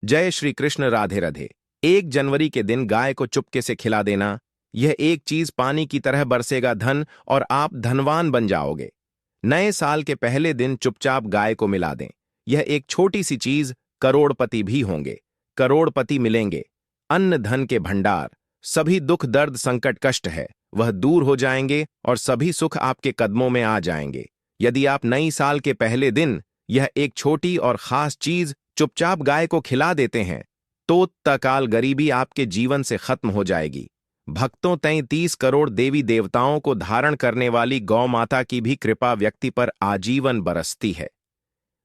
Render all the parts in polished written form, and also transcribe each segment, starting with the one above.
जय श्री कृष्ण। राधे राधे। 1 जनवरी के दिन गाय को चुपके से खिला देना, यह एक चीज पानी की तरह बरसेगा धन और आप धनवान बन जाओगे। नए साल के पहले दिन चुपचाप गाय को मिला दें। यह एक छोटी सी चीज करोड़पति भी होंगे, करोड़पति मिलेंगे। अन्न धन के भंडार, सभी दुख दर्द संकट कष्ट है वह दूर हो जाएंगे और सभी सुख आपके कदमों में आ जाएंगे। यदि आप नई साल के पहले दिन यह एक छोटी और खास चीज चुपचाप गाय को खिला देते हैं तो तत्काल गरीबी आपके जीवन से खत्म हो जाएगी। भक्तों 33 करोड़ देवी देवताओं को धारण करने वाली गौ माता की भी कृपा व्यक्ति पर आजीवन बरसती है।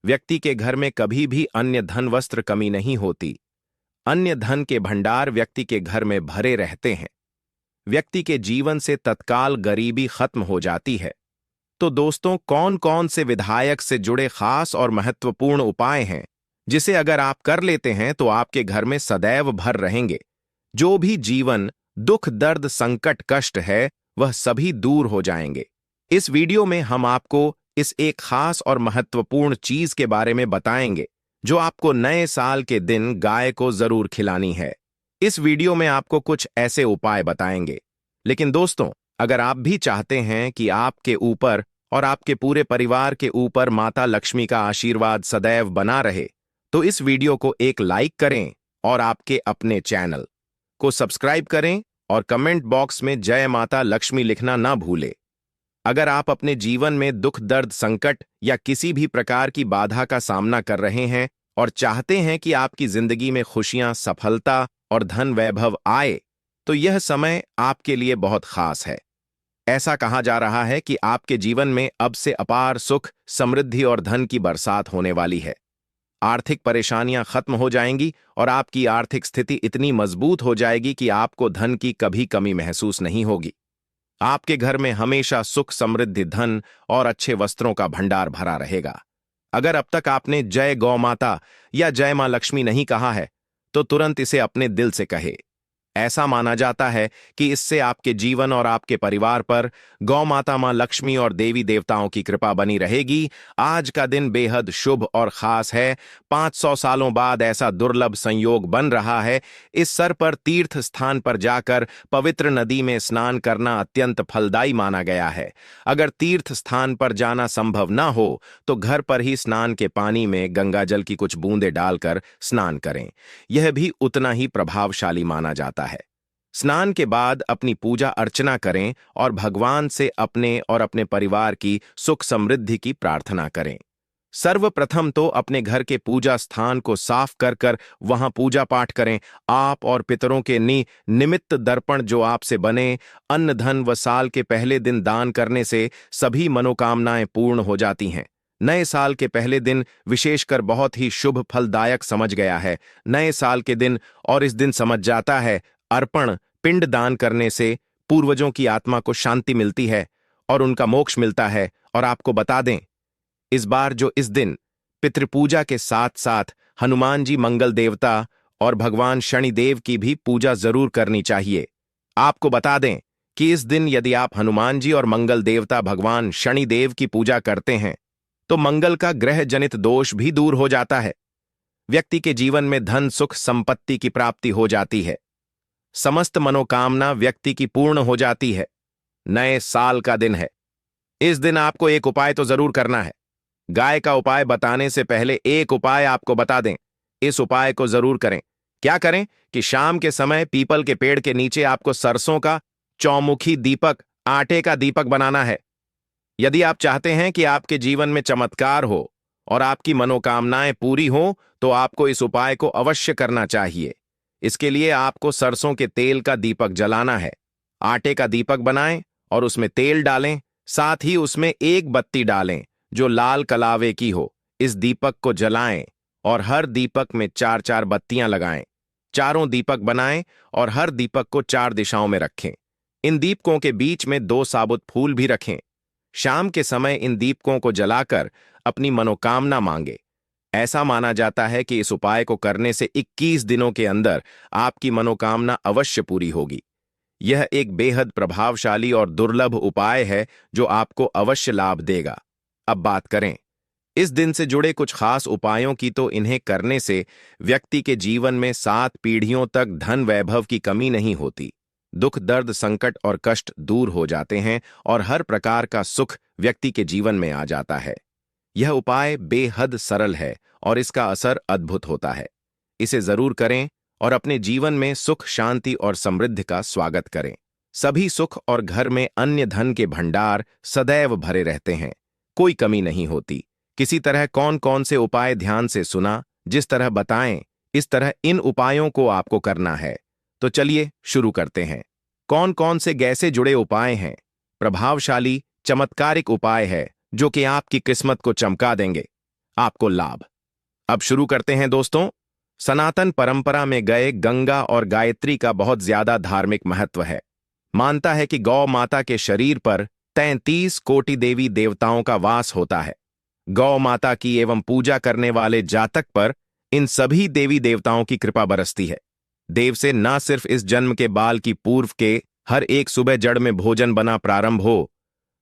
व्यक्ति के घर में कभी भी अन्य धन वस्त्र कमी नहीं होती। अन्य धन के भंडार व्यक्ति के घर में भरे रहते हैं। व्यक्ति के जीवन से तत्काल गरीबी खत्म हो जाती है। तो दोस्तों, कौन कौन से विधायक से जुड़े खास और महत्वपूर्ण उपाय हैं जिसे अगर आप कर लेते हैं तो आपके घर में सदैव भर रहेंगे। जो भी जीवन दुख दर्द संकट कष्ट है वह सभी दूर हो जाएंगे। इस वीडियो में हम आपको इस एक खास और महत्वपूर्ण चीज के बारे में बताएंगे जो आपको नए साल के दिन गाय को जरूर खिलानी है। इस वीडियो में आपको कुछ ऐसे उपाय बताएंगे। लेकिन दोस्तों, अगर आप भी चाहते हैं कि आपके ऊपर और आपके पूरे परिवार के ऊपर माता लक्ष्मी का आशीर्वाद सदैव बना रहे तो इस वीडियो को एक लाइक करें और आपके अपने चैनल को सब्सक्राइब करें और कमेंट बॉक्स में जय माता लक्ष्मी लिखना ना भूलें। अगर आप अपने जीवन में दुख दर्द संकट या किसी भी प्रकार की बाधा का सामना कर रहे हैं और चाहते हैं कि आपकी जिंदगी में खुशियां सफलता और धन वैभव आए तो यह समय आपके लिए बहुत खास है। ऐसा कहा जा रहा है कि आपके जीवन में अब से अपार सुख समृद्धि और धन की बरसात होने वाली है। आर्थिक परेशानियां खत्म हो जाएंगी और आपकी आर्थिक स्थिति इतनी मजबूत हो जाएगी कि आपको धन की कभी कमी महसूस नहीं होगी। आपके घर में हमेशा सुख समृद्धि धन और अच्छे वस्त्रों का भंडार भरा रहेगा। अगर अब तक आपने जय गौ माता या जय मां लक्ष्मी नहीं कहा है तो तुरंत इसे अपने दिल से कहे। ऐसा माना जाता है कि इससे आपके जीवन और आपके परिवार पर गौ माता मां लक्ष्मी और देवी देवताओं की कृपा बनी रहेगी। आज का दिन बेहद शुभ और खास है। 500 सालों बाद ऐसा दुर्लभ संयोग बन रहा है। इस सर पर तीर्थ स्थान पर जाकर पवित्र नदी में स्नान करना अत्यंत फलदायी माना गया है। अगर तीर्थ स्थान पर जाना संभव ना हो तो घर पर ही स्नान के पानी में गंगाजल की कुछ बूंदें डालकर स्नान करें। यह भी उतना ही प्रभावशाली माना जाता है। स्नान के बाद अपनी पूजा अर्चना करें और भगवान से अपने और अपने परिवार की सुख समृद्धि की प्रार्थना करें। सर्वप्रथम तो अपने घर के पूजा स्थान को साफ कर कर वहां पूजा पाठ करें। आप और पितरों के निमित्त दर्पण जो आपसे बने अन्न धन व साल के पहले दिन दान करने से सभी मनोकामनाएं पूर्ण हो जाती हैं। नए साल के पहले दिन विशेषकर बहुत ही शुभ फलदायक समझ गया है। नए साल के दिन और इस दिन समझ जाता है अर्पण पिंड दान करने से पूर्वजों की आत्मा को शांति मिलती है और उनका मोक्ष मिलता है। और आपको बता दें, इस बार जो इस दिन पितृपूजा के साथ साथ हनुमान जी मंगल देवता और भगवान शनिदेव की भी पूजा जरूर करनी चाहिए। आपको बता दें कि इस दिन यदि आप हनुमान जी और मंगल देवता भगवान शनिदेव की पूजा करते हैं तो मंगल का ग्रह जनित दोष भी दूर हो जाता है। व्यक्ति के जीवन में धन सुख संपत्ति की प्राप्ति हो जाती है। समस्त मनोकामना व्यक्ति की पूर्ण हो जाती है। नए साल का दिन है। इस दिन आपको एक उपाय तो जरूर करना है। गाय का उपाय बताने से पहले एक उपाय आपको बता दें। इस उपाय को जरूर करें। क्या करें कि शाम के समय पीपल के पेड़ के नीचे आपको सरसों का चौमुखी दीपक आटे का दीपक बनाना है। यदि आप चाहते हैं कि आपके जीवन में चमत्कार हो और आपकी मनोकामनाएं पूरी हों तो आपको इस उपाय को अवश्य करना चाहिए। इसके लिए आपको सरसों के तेल का दीपक जलाना है। आटे का दीपक बनाएं और उसमें तेल डालें। साथ ही उसमें एक बत्ती डालें जो लाल कलावे की हो। इस दीपक को जलाएं और हर दीपक में 4-4 बत्तियां लगाएं। चारों दीपक बनाएं और हर दीपक को 4 दिशाओं में रखें। इन दीपकों के बीच में 2 साबुत फूल भी रखें। शाम के समय इन दीपकों को जलाकर अपनी मनोकामना मांगे। ऐसा माना जाता है कि इस उपाय को करने से 21 दिनों के अंदर आपकी मनोकामना अवश्य पूरी होगी। यह एक बेहद प्रभावशाली और दुर्लभ उपाय है जो आपको अवश्य लाभ देगा। अब बात करें इस दिन से जुड़े कुछ खास उपायों की तो इन्हें करने से व्यक्ति के जीवन में 7 पीढ़ियों तक धन वैभव की कमी नहीं होती। दुख दर्द संकट और कष्ट दूर हो जाते हैं और हर प्रकार का सुख व्यक्ति के जीवन में आ जाता है। यह उपाय बेहद सरल है और इसका असर अद्भुत होता है। इसे जरूर करें और अपने जीवन में सुख शांति और समृद्धि का स्वागत करें। सभी सुख और घर में अन्य धन के भंडार सदैव भरे रहते हैं, कोई कमी नहीं होती। किसी तरह कौन कौन से उपाय ध्यान से सुना, जिस तरह बताएं इस तरह इन उपायों को आपको करना है। तो चलिए शुरू करते हैं। कौन कौन से गैस से जुड़े उपाय हैं? प्रभावशाली चमत्कारिक उपाय है जो कि आपकी किस्मत को चमका देंगे, आपको लाभ। अब शुरू करते हैं दोस्तों। सनातन परंपरा में गए गंगा और गायत्री का बहुत ज्यादा धार्मिक महत्व है। मानता है कि गौ माता के शरीर पर 33 कोटि देवी देवताओं का वास होता है। गौ माता की एवं पूजा करने वाले जातक पर इन सभी देवी देवताओं की कृपा बरसती है। देव से न सिर्फ इस जन्म के बाल की पूर्व के हर एक सुबह जड़ में भोजन बना प्रारंभ हो,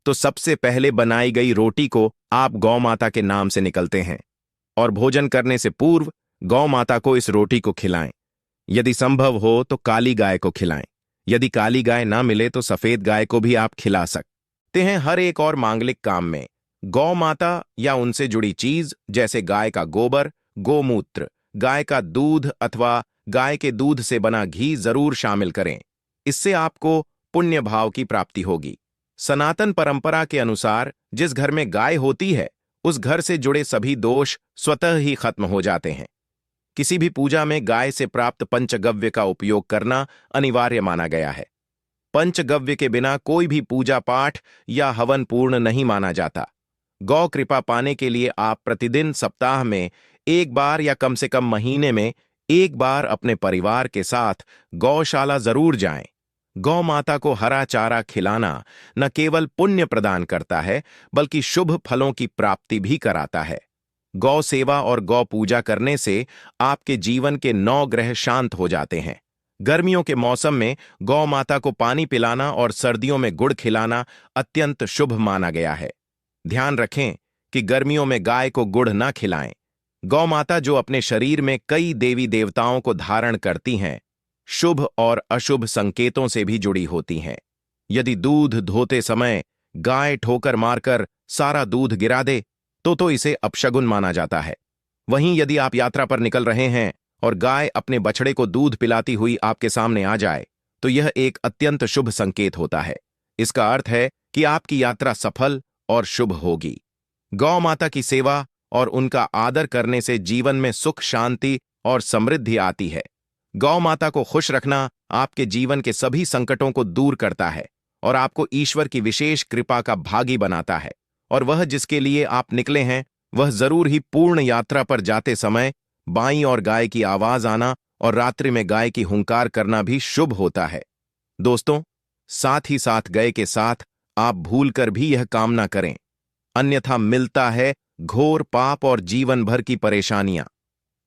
तो सबसे पहले बनाई गई रोटी को आप गौ माता के नाम से निकलते हैं और भोजन करने से पूर्व गौ माता को इस रोटी को खिलाएं। यदि संभव हो तो काली गाय को खिलाएं। यदि काली गाय ना मिले तो सफेद गाय को भी आप खिला सकते हैं। हर एक और मांगलिक काम में गौ माता या उनसे जुड़ी चीज जैसे गाय का गोबर, गोमूत्र, गाय का दूध अथवा गाय के दूध से बना घी जरूर शामिल करें। इससे आपको पुण्य भाव की प्राप्ति होगी। सनातन परंपरा के अनुसार जिस घर में गाय होती है उस घर से जुड़े सभी दोष स्वतः ही खत्म हो जाते हैं। किसी भी पूजा में गाय से प्राप्त पंचगव्य का उपयोग करना अनिवार्य माना गया है। पंचगव्य के बिना कोई भी पूजा पाठ या हवन पूर्ण नहीं माना जाता। गौ कृपा पाने के लिए आप प्रतिदिन सप्ताह में एक बार या कम से कम महीने में एक बार अपने परिवार के साथ गौशाला जरूर जाएं। गौ माता को हरा चारा खिलाना न केवल पुण्य प्रदान करता है बल्कि शुभ फलों की प्राप्ति भी कराता है। गौ सेवा और गौ पूजा करने से आपके जीवन के 9 ग्रह शांत हो जाते हैं। गर्मियों के मौसम में गौ माता को पानी पिलाना और सर्दियों में गुड़ खिलाना अत्यंत शुभ माना गया है। ध्यान रखें कि गर्मियों में गाय को गुड़ न खिलाएं। गौ माता जो अपने शरीर में कई देवी देवताओं को धारण करती हैं, शुभ और अशुभ संकेतों से भी जुड़ी होती हैं। यदि दूध धोते समय गाय ठोकर मारकर सारा दूध गिरा दे तो इसे अपशगुन माना जाता है। वहीं यदि आप यात्रा पर निकल रहे हैं और गाय अपने बछड़े को दूध पिलाती हुई आपके सामने आ जाए तो यह एक अत्यंत शुभ संकेत होता है। इसका अर्थ है कि आपकी यात्रा सफल और शुभ होगी। गौ माता की सेवा और उनका आदर करने से जीवन में सुख शांति और समृद्धि आती है। गौ माता को खुश रखना आपके जीवन के सभी संकटों को दूर करता है और आपको ईश्वर की विशेष कृपा का भागी बनाता है। और वह जिसके लिए आप निकले हैं वह जरूर ही पूर्ण यात्रा पर जाते समय बाईं और गाय की आवाज आना और रात्रि में गाय की हुंकार करना भी शुभ होता है। दोस्तों, साथ ही साथ गाय के साथ आप भूलकर भी यह कामना करें, अन्यथा मिलता है घोर पाप और जीवन भर की परेशानियां।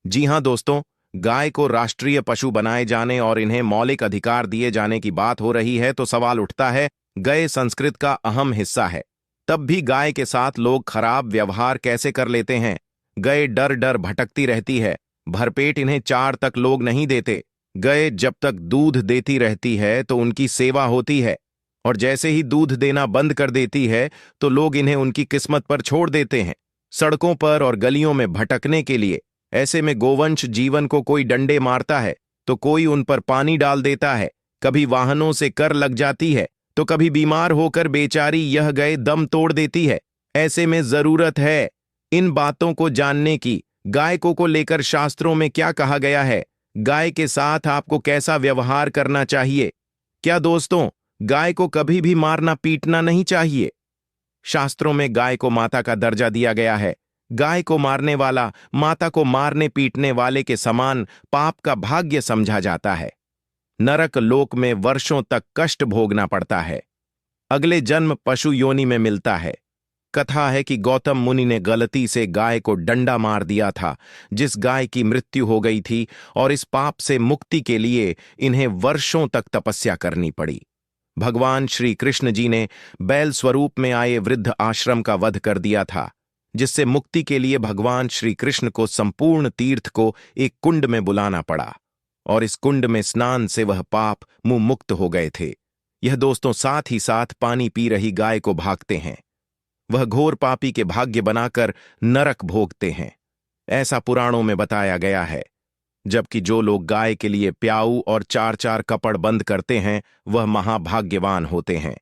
जी हां दोस्तों, गाय को राष्ट्रीय पशु बनाए जाने और इन्हें मौलिक अधिकार दिए जाने की बात हो रही है तो सवाल उठता है, गाय संस्कृत का अहम हिस्सा है, तब भी गाय के साथ लोग खराब व्यवहार कैसे कर लेते हैं? गाय डर डर भटकती रहती है, भरपेट इन्हें 4 तक लोग नहीं देते। गाय जब तक दूध देती रहती है तो उनकी सेवा होती है और जैसे ही दूध देना बंद कर देती है तो लोग इन्हें उनकी किस्मत पर छोड़ देते हैं, सड़कों पर और गलियों में भटकने के लिए। ऐसे में गोवंश जीवन को कोई डंडे मारता है तो कोई उन पर पानी डाल देता है, कभी वाहनों से कर लग जाती है तो कभी बीमार होकर बेचारी यह गाय दम तोड़ देती है। ऐसे में जरूरत है इन बातों को जानने की। गाय को लेकर शास्त्रों में क्या कहा गया है, गाय के साथ आपको कैसा व्यवहार करना चाहिए? क्या दोस्तों, गाय को कभी भी मारना पीटना नहीं चाहिए। शास्त्रों में गाय को माता का दर्जा दिया गया है। गाय को मारने वाला माता को मारने पीटने वाले के समान पाप का भाग्य समझा जाता है। नरक लोक में वर्षों तक कष्ट भोगना पड़ता है। अगले जन्म पशु योनि में मिलता है। कथा है कि गौतम मुनि ने गलती से गाय को डंडा मार दिया था, जिस गाय की मृत्यु हो गई थी, और इस पाप से मुक्ति के लिए इन्हें वर्षों तक तपस्या करनी पड़ी। भगवान श्री कृष्ण जी ने बैल स्वरूप में आए वृद्ध आश्रम का वध कर दिया था। जिससे मुक्ति के लिए भगवान श्री कृष्ण को संपूर्ण तीर्थ को एक कुंड में बुलाना पड़ा और इस कुंड में स्नान से वह पाप मुंह मुक्त हो गए थे। यह दोस्तों साथ ही साथ पानी पी रही गाय को भागते हैं। वह घोर पापी के भाग्य बनाकर नरक भोगते हैं, ऐसा पुराणों में बताया गया है। जबकि जो लोग गाय के लिए प्याऊ और चार चार कपड़ बंद करते हैं वह महाभाग्यवान होते हैं।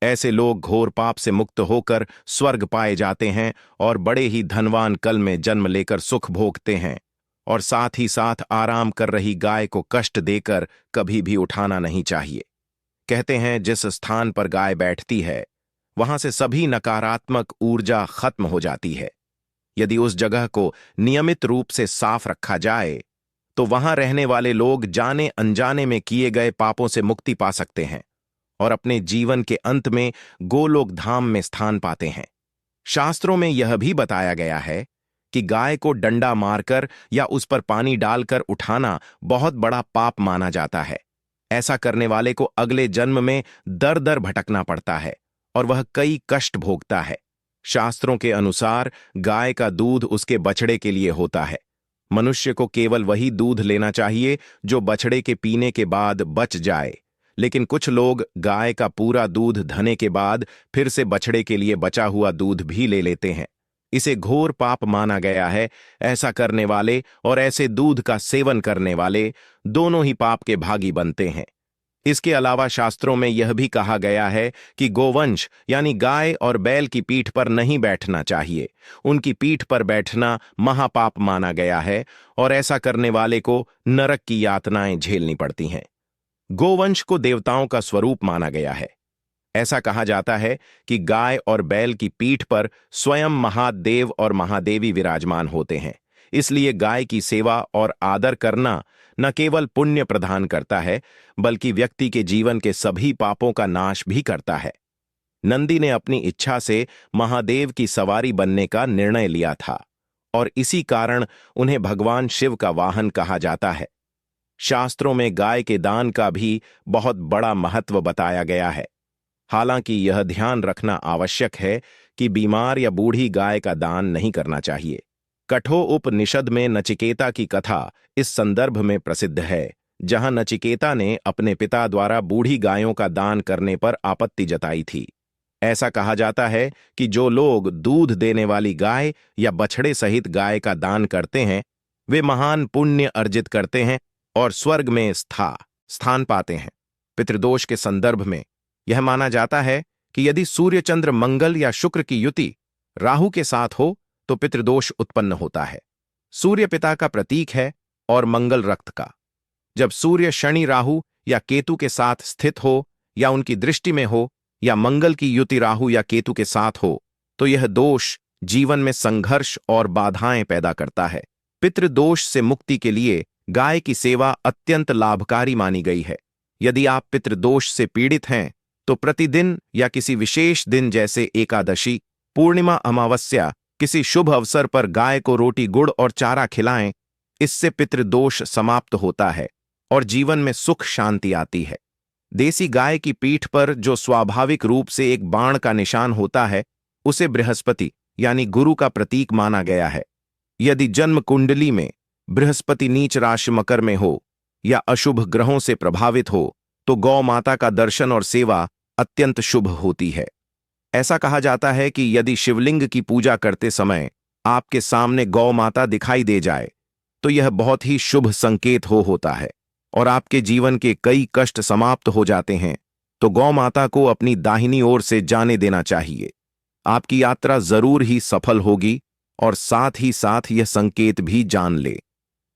ऐसे लोग घोर पाप से मुक्त होकर स्वर्ग पाए जाते हैं और बड़े ही धनवान कल में जन्म लेकर सुख भोगते हैं। और साथ ही साथ आराम कर रही गाय को कष्ट देकर कभी भी उठाना नहीं चाहिए। कहते हैं जिस स्थान पर गाय बैठती है वहां से सभी नकारात्मक ऊर्जा खत्म हो जाती है। यदि उस जगह को नियमित रूप से साफ रखा जाए तो वहां रहने वाले लोग जाने अनजाने में किए गए पापों से मुक्ति पा सकते हैं और अपने जीवन के अंत में गोलोक धाम में स्थान पाते हैं। शास्त्रों में यह भी बताया गया है कि गाय को डंडा मारकर या उस पर पानी डालकर उठाना बहुत बड़ा पाप माना जाता है। ऐसा करने वाले को अगले जन्म में दर दर भटकना पड़ता है और वह कई कष्ट भोगता है। शास्त्रों के अनुसार गाय का दूध उसके बछड़े के लिए होता है। मनुष्य को केवल वही दूध लेना चाहिए जो बछड़े के पीने के बाद बच जाए, लेकिन कुछ लोग गाय का पूरा दूध धने के बाद फिर से बछड़े के लिए बचा हुआ दूध भी ले लेते हैं। इसे घोर पाप माना गया है। ऐसा करने वाले और ऐसे दूध का सेवन करने वाले दोनों ही पाप के भागी बनते हैं। इसके अलावा शास्त्रों में यह भी कहा गया है कि गोवंश यानी गाय और बैल की पीठ पर नहीं बैठना चाहिए। उनकी पीठ पर बैठना महापाप माना गया है और ऐसा करने वाले को नरक की यातनाएं झेलनी पड़ती हैं। गोवंश को देवताओं का स्वरूप माना गया है। ऐसा कहा जाता है कि गाय और बैल की पीठ पर स्वयं महादेव और महादेवी विराजमान होते हैं। इसलिए गाय की सेवा और आदर करना न केवल पुण्य प्रदान करता है बल्कि व्यक्ति के जीवन के सभी पापों का नाश भी करता है। नंदी ने अपनी इच्छा से महादेव की सवारी बनने का निर्णय लिया था और इसी कारण उन्हें भगवान शिव का वाहन कहा जाता है। शास्त्रों में गाय के दान का भी बहुत बड़ा महत्व बताया गया है। हालांकि यह ध्यान रखना आवश्यक है कि बीमार या बूढ़ी गाय का दान नहीं करना चाहिए। कठोपनिषद में नचिकेता की कथा इस संदर्भ में प्रसिद्ध है, जहां नचिकेता ने अपने पिता द्वारा बूढ़ी गायों का दान करने पर आपत्ति जताई थी। ऐसा कहा जाता है कि जो लोग दूध देने वाली गाय या बछड़े सहित गाय का दान करते हैं वे महान पुण्य अर्जित करते हैं और स्वर्ग में स्थान पाते हैं। पितृदोष के संदर्भ में यह माना जाता है कि यदि सूर्य चंद्र मंगल या शुक्र की युति राहु के साथ हो तो पितृदोष उत्पन्न होता है। सूर्य पिता का प्रतीक है और मंगल रक्त का। जब सूर्य शनि राहु या केतु के साथ स्थित हो या उनकी दृष्टि में हो या मंगल की युति राहु या केतु के साथ हो तो यह दोष जीवन में संघर्ष और बाधाएं पैदा करता है। पितृदोष से मुक्ति के लिए गाय की सेवा अत्यंत लाभकारी मानी गई है। यदि आप पितृदोष से पीड़ित हैं तो प्रतिदिन या किसी विशेष दिन जैसे एकादशी, पूर्णिमा, अमावस्या किसी शुभ अवसर पर गाय को रोटी, गुड़ और चारा खिलाएं। इससे पितृदोष समाप्त होता है और जीवन में सुख शांति आती है। देसी गाय की पीठ पर जो स्वाभाविक रूप से एक बाण का निशान होता है उसे बृहस्पति यानी गुरु का प्रतीक माना गया है। यदि जन्म कुंडली में बृहस्पति नीच राशि मकर में हो या अशुभ ग्रहों से प्रभावित हो तो गौ माता का दर्शन और सेवा अत्यंत शुभ होती है। ऐसा कहा जाता है कि यदि शिवलिंग की पूजा करते समय आपके सामने गौ माता दिखाई दे जाए तो यह बहुत ही शुभ संकेत होता है और आपके जीवन के कई कष्ट समाप्त हो जाते हैं। तो गौ माता को अपनी दाहिनी ओर से जाने देना चाहिए। आपकी यात्रा जरूर ही सफल होगी और साथ ही साथ यह संकेत भी जान ले।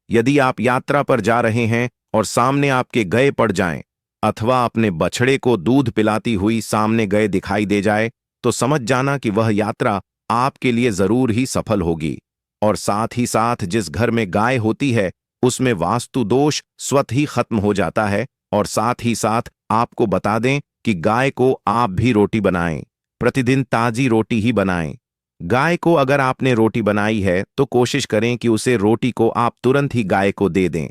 यदि आप यात्रा पर जा रहे हैं और सामने आपके गए पड़ जाएं अथवा अपने बछड़े को दूध पिलाती हुई सामने गए दिखाई दे जाए तो समझ जाना कि वह यात्रा आपके लिए जरूर ही सफल होगी। और साथ ही साथ जिस घर में गाय होती है उसमें वास्तु दोष स्वतः ही खत्म हो जाता है। और साथ ही साथ आपको बता दें कि गाय को आप भी रोटी बनाएं, प्रतिदिन ताजी रोटी ही बनाएं। गाय को अगर आपने रोटी बनाई है तो कोशिश करें कि उसे रोटी को आप तुरंत ही गाय को दे दें।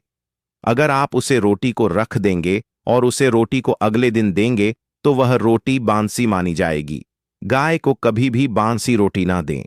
अगर आप उसे रोटी को रख देंगे और उसे रोटी को अगले दिन देंगे तो वह रोटी बांसी मानी जाएगी। गाय को कभी भी बांसी रोटी ना दें।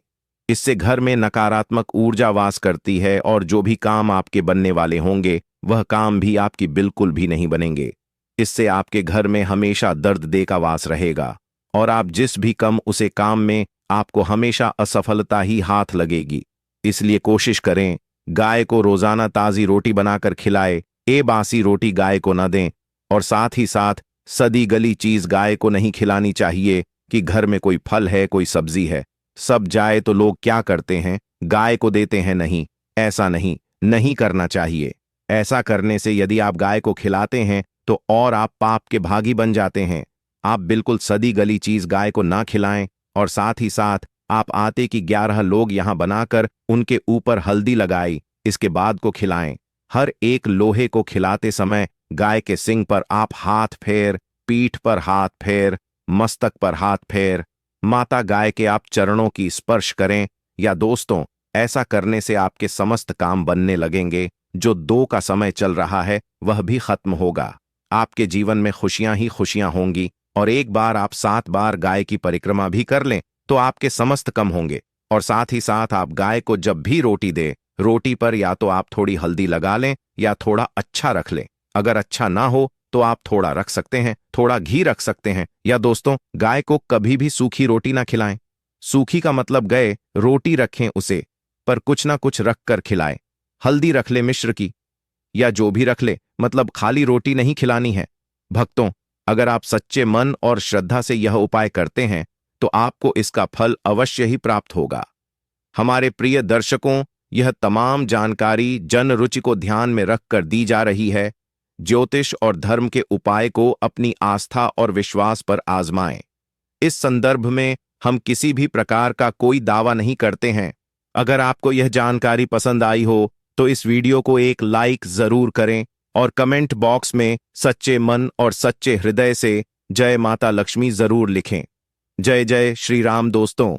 इससे घर में नकारात्मक ऊर्जा वास करती है और जो भी काम आपके बनने वाले होंगे वह काम भी आपकी बिल्कुल भी नहीं बनेंगे। इससे आपके घर में हमेशा दर्द दे का वास रहेगा और आप जिस भी उसे काम में आपको हमेशा असफलता ही हाथ लगेगी। इसलिए कोशिश करें गाय को रोजाना ताज़ी रोटी बनाकर खिलाए, बासी रोटी गाय को न दें और साथ ही साथ सदी गली चीज गाय को नहीं खिलानी चाहिए कि घर में कोई फल है, कोई सब्जी है, सब जाए तो लोग क्या करते हैं, गाय को देते हैं। नहीं, ऐसा नहीं करना चाहिए। ऐसा करने से यदि आप गाय को खिलाते हैं तो और आप पाप के भागी बन जाते हैं। आप बिल्कुल सदी गली चीज गाय को ना खिलाएं और साथ ही साथ आप आटे की 11 लोग यहां बनाकर उनके ऊपर हल्दी लगाई, इसके बाद को खिलाएं। हर एक लोहे को खिलाते समय गाय के सिंग पर आप हाथ फेर, पीठ पर हाथ फेर, मस्तक पर हाथ फेर, माता गाय के आप चरणों की स्पर्श करें। या दोस्तों, ऐसा करने से आपके समस्त काम बनने लगेंगे। जो 2 का समय चल रहा है वह भी खत्म होगा। आपके जीवन में खुशियां ही खुशियां होंगी और एक बार आप 7 बार गाय की परिक्रमा भी कर लें तो आपके समस्त कम होंगे। और साथ ही साथ आप गाय को जब भी रोटी दे, रोटी पर या तो आप थोड़ी हल्दी लगा लें या थोड़ा अच्छा रख लें। अगर अच्छा ना हो तो आप थोड़ा रख सकते हैं, थोड़ा घी रख सकते हैं। या दोस्तों, गाय को कभी भी सूखी रोटी ना खिलाएं। सूखी का मतलब गए रोटी रखें उसे, पर कुछ ना कुछ रख कर खिलाएं। हल्दी रख ले मिश्र की, या जो भी रख ले, मतलब खाली रोटी नहीं खिलानी है। भक्तों, अगर आप सच्चे मन और श्रद्धा से यह उपाय करते हैं तो आपको इसका फल अवश्य ही प्राप्त होगा। हमारे प्रिय दर्शकों, यह तमाम जानकारी जन रुचि को ध्यान में रखकर दी जा रही है। ज्योतिष और धर्म के उपाय को अपनी आस्था और विश्वास पर आजमाएं। इस संदर्भ में हम किसी भी प्रकार का कोई दावा नहीं करते हैं। अगर आपको यह जानकारी पसंद आई हो तो इस वीडियो को एक लाइक जरूर करें और कमेंट बॉक्स में सच्चे मन और सच्चे हृदय से जय माता लक्ष्मी जरूर लिखें। जय जय श्री राम दोस्तों।